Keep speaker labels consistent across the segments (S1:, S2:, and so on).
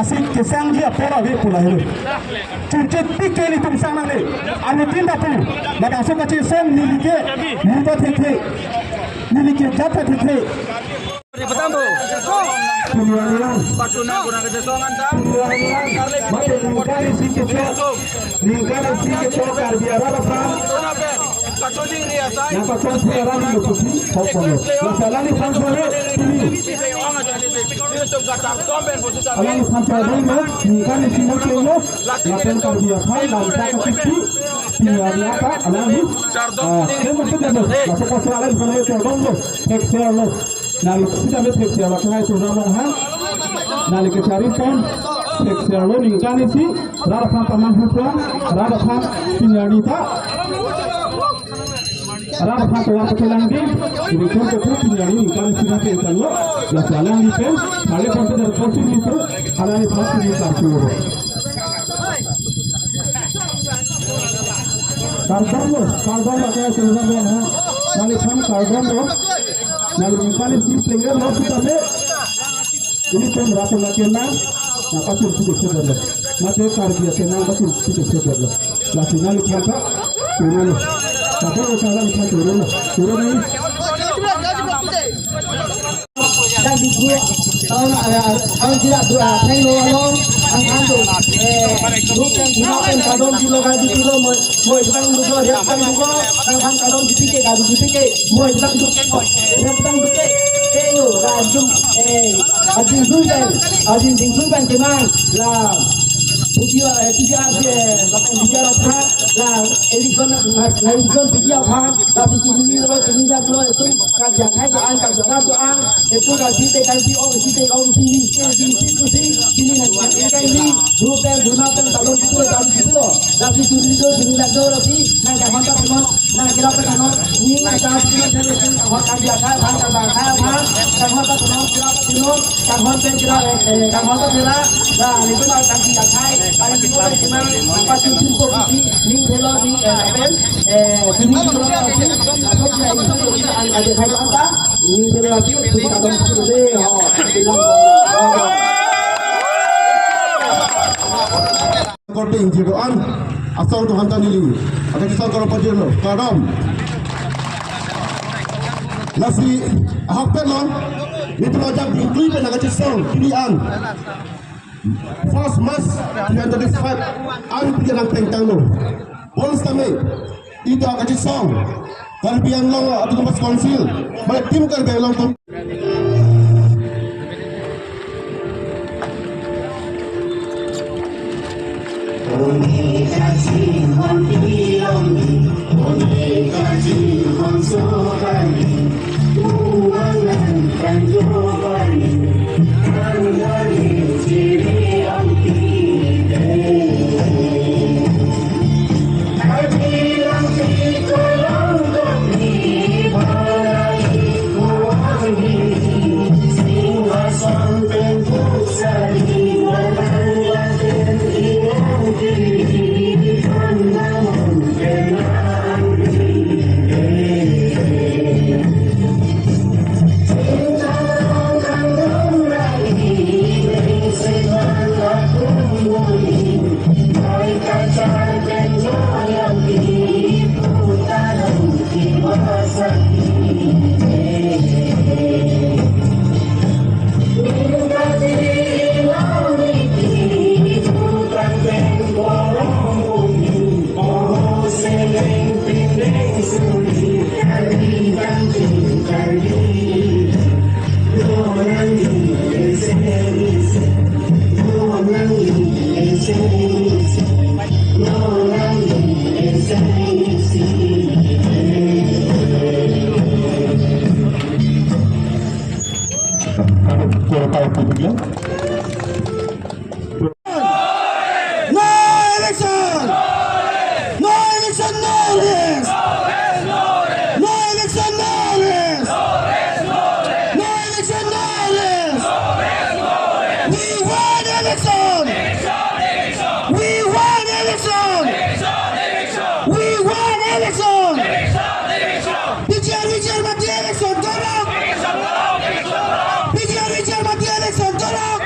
S1: nasi kesang dia pola we pula hilu cucuk tiket ni tum sang nane anu tinda pu pada asal kecil sen nilike muda teke nilike jata teke
S2: betul bu Patuna kurang kejesongan tam
S1: mate ningkari sikit kar biara rapan
S2: kacoding dia sai
S1: yang pakai sekarang itu sih pokoknya masalah ni sampai alam sampai mana ningkari sikit kelo lakukan kar biara dan tak kecil biara apa alam ni semua sudah masuk ke soalan kalau itu dong eksternal nali sudah eksternal kalau itu ramah nali kecari pun eksternal ningkari sih rasa taman hutan rasa pinjarita Arah apa yang ketelang di ini kan keputusan ini kan sudah terjadi ya jalan di pen ada pasti dari posisi itu ada di pasti di kartu karbon pakai sebenarnya nanti kan karbon loh nanti misalnya si player loh kita ini kan berapa lagi nah pasti sudah nanti karya senang pasti sudah lagi nanti kita turun tapi sekarang kita turun ini dan di gua kalau tidak dua tengok long angkando bukan bukan kadon kilo gaji kilo mau itang dua ya kan dua kan kadon dipike gaji dipike mau itang dua ya itang dua ayo rajum ajin dingsuban keman lah Pujian bahkan bicara apa lah elikon pujian apa tapi ini itu kerja doang itu kasih orang sini nanti ini bukan kalau itu loh tapi itu lagi nah mantap teman nah kira apa ini macam kerja nah itu kasih kalau kita memang pasti cukup ini kalau di sini kalau ada apa ini lagi kita recording jiroan asal Tuhan tanili ada kisah kalau pajero kadam nasi hakpen non itu aja include dengan kisah pilihan First mas yang tadi fight an pikiran tentang lo. Bonus kami itu akan disong. Kalau pian long atau tempat konsil, balik tim kerja long tom.
S3: Richard Mati Alexon, tolong.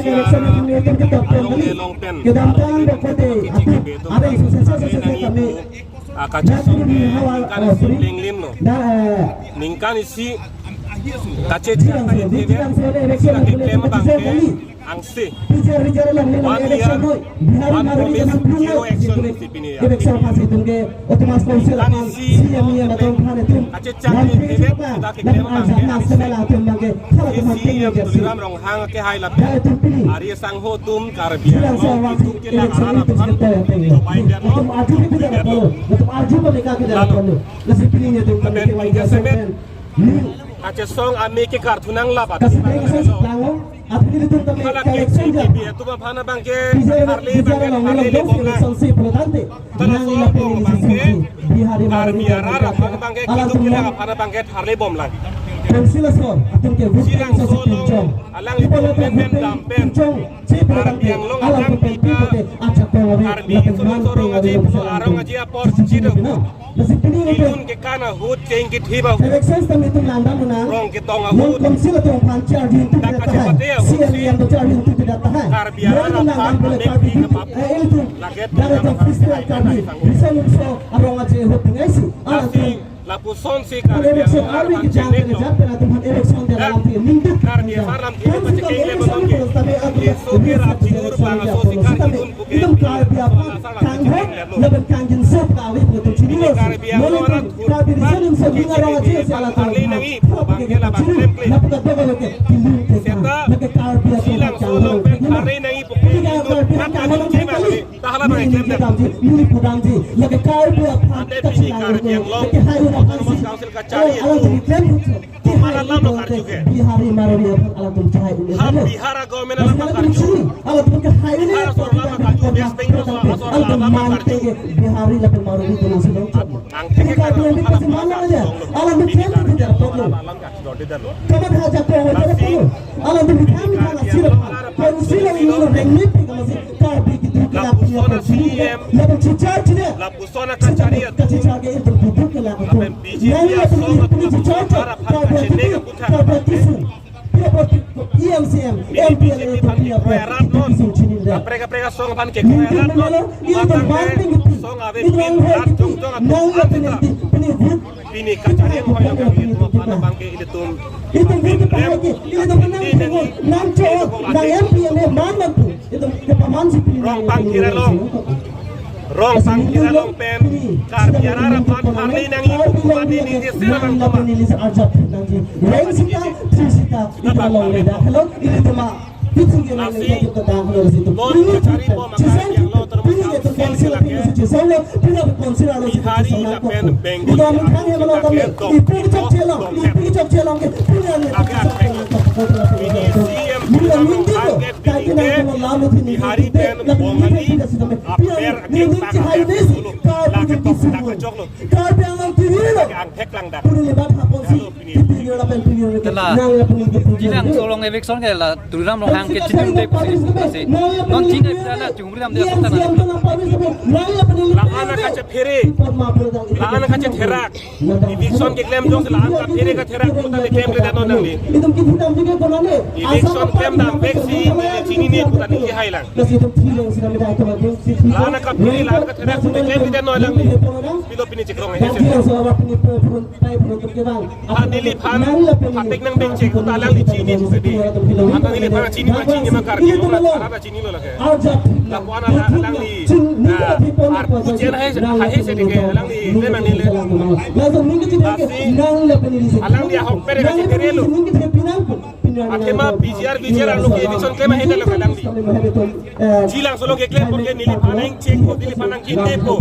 S1: election ini kita kembali ke dalam berkote ada isu sensasi kami
S3: Kacesong ningkan isi linglim no. Ningkan isi kacecang sila kiklema bangke angsi. 1 year 1 promise 0 action isi pini ya. Kan isi kacecang tebet sudah kiklema bangke angsi. Isi yang tuliram rong hang ke hai lape. Arya sangho tum karbian mau itu kila karana kan. Baik dan mau. Kacesong ame ke kartunang lapat. Kalau KCB itu mana bangke Harley le bomna. Terus bom bangke Karbiara mana bangke itu kira mana bangke Harley bom lang. Silang solong alang itu pen dampen. Karbiang long alang kita Karbiang sorong aja puso arang aja apor cido. Ilun ke kana hut cengkit hiba. Rong kitong hut. Tak kacepate ya hut si. Karbiara rapan beki kepap. Laget Nasi lapuson si Karbiara rapan cengkit no. Karbiara ram kiri pacekeng le bangke. Yesu kira tidur bang asosikar ilun buke. Ini Karbiang orang Harley nangi bangke la bangklem kle. Serta silang solong pen Harley nangi buke itu kan kadung cema kle. Tahala bangklem dah. Ande pini Karbiang long otonomous council kacari itu mana lam lo karju ke. Ham Bihara government lam karju. Bihara sor lam karju bias tengok sor lam karju. Angke ke karju mana aja. Alam bikin alam karju dodi dah lo. Lapusona CM, lapusona kacari itu. Lapen biji dia song atau para para cendega putar. Ini biji ni panggil kerat non. Mereka song panggil kerat non. Matang song ave kerat jong atau atita. Ini kacari yang kau yang itu apa panggil itu tum. Itu Rong pangkira long. Rong pangkira long pen. Karbiara rapan Harley nang ibu kumadi ni dia silang koma. Nasi mon kacari bom makan yang lo termasuk sila ke. Bihari la pen benggol. Ini CM Bihari pen bongani aper ageng pakai dulu lagi tok tak kecok lo lagi angkek lang dak
S4: telah jilang solong election ke la turam long hang ke cinin de pasi non cinin pala jumriam de kota
S3: la ana kaca phere la ana kaca therak election ke claim jong la ana phere ka therak kota de claim le danon nang ni election claim dam beksi cini ni kota ni hailang la ana ka phere la ana ka therak kota claim le danon lang ni pilo pini cikrong ini Adili pan patek nang benci kota lang di Cini sedih. Antang ini pan Cini makar kilo ada Cini lo lagi. Lakuan lang di ujian hai sedih lang di memang ni le. Alang dia hok pere kasi pere lo. Akema bijar lo ke election kema hete lo lang di. Jilang solo ke claim porque nili panang cek ko nili panang kinte ko.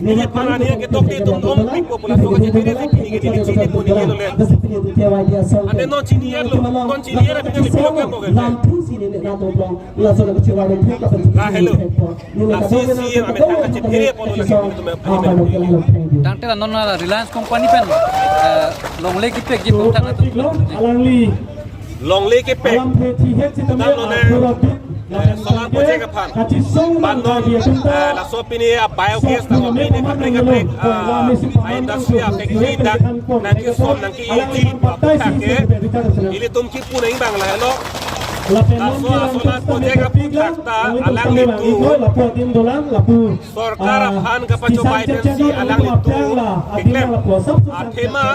S3: Nili panang ni ke tok di tum om pipo populasi ko pere se kini ke nili Cini ko nili lo le. Ande non Cini lo non Cini era pinang pilo ke ko ke. La hello. La sisi ame tanga che pere ko lo lagi tu me.
S4: tangte la non Reliance company pen long le kipek ji putang atu
S3: Long le ke pe. Dan lo ne solar project ke pan. Bandon la sopini a biogas ta ini ka prek industri a factory dak na ki som nang ki ili pa ke ili tum ki punai bang la hello solar project apu takta alang itu Sorkar aphan kapa Joe Biden si alang itu diklaim athema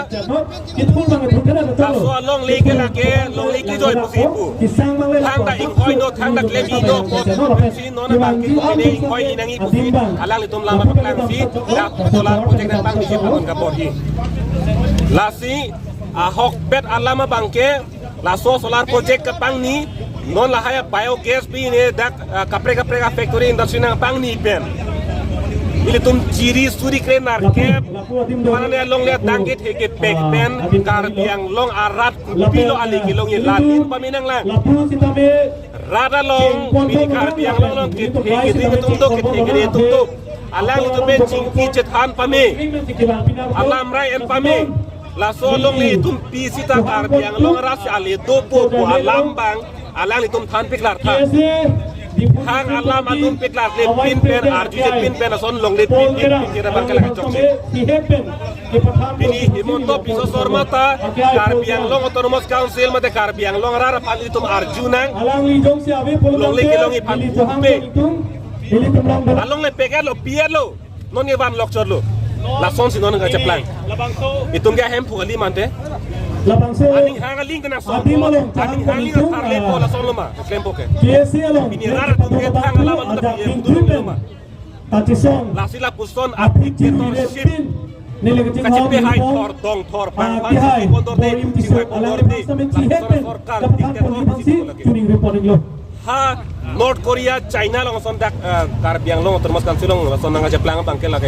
S3: kaso long leke joy pusipu thang da ingkoi no thang da klemi no si no na bangki ko ine ingkoi inangi pusi alang itum lama paklang si da solar project na bang di pun kapor hi lasi ahok bet alama bangke laso solar project ke pang ni non la haya biogas pi ne dak kapre ka factory industry na pang ni pen ili tum ciri suri kren marke mana ne long le dangit heke pek pen kar biang long arat pilo ali kilong ye latin paminang lang rada long pini kar biang long kit heke tum to alang itu ben cingki cethan pame alam rai en pame la solong le tum pisi ta kar biang long ras ali dopo po alam bang alang itum than piklar tha hang alam atum piklar le pin pen arju pin pen son long le pin kira bang kala chokse pini himonto piso sormata kar biang long autonomous council mate kar biang long rara pal itum arjunang long le kilong i pal pe along le pegar lo pier lo non ye van lokchor lo la son si non nga chaplang itum ga hem phugali mante aning hangaling kana so aning hangaling tharle po la son lo ma kempo ke ini rara tu ke hangala man da pier dulu lo ma la sila puson dictatorship kacipe hai thor dong thor pang pang kondor de siwai kondor de sorkar dictator ha North Korea China long son dak kar biang long termas kan silong son nga japlang bangke la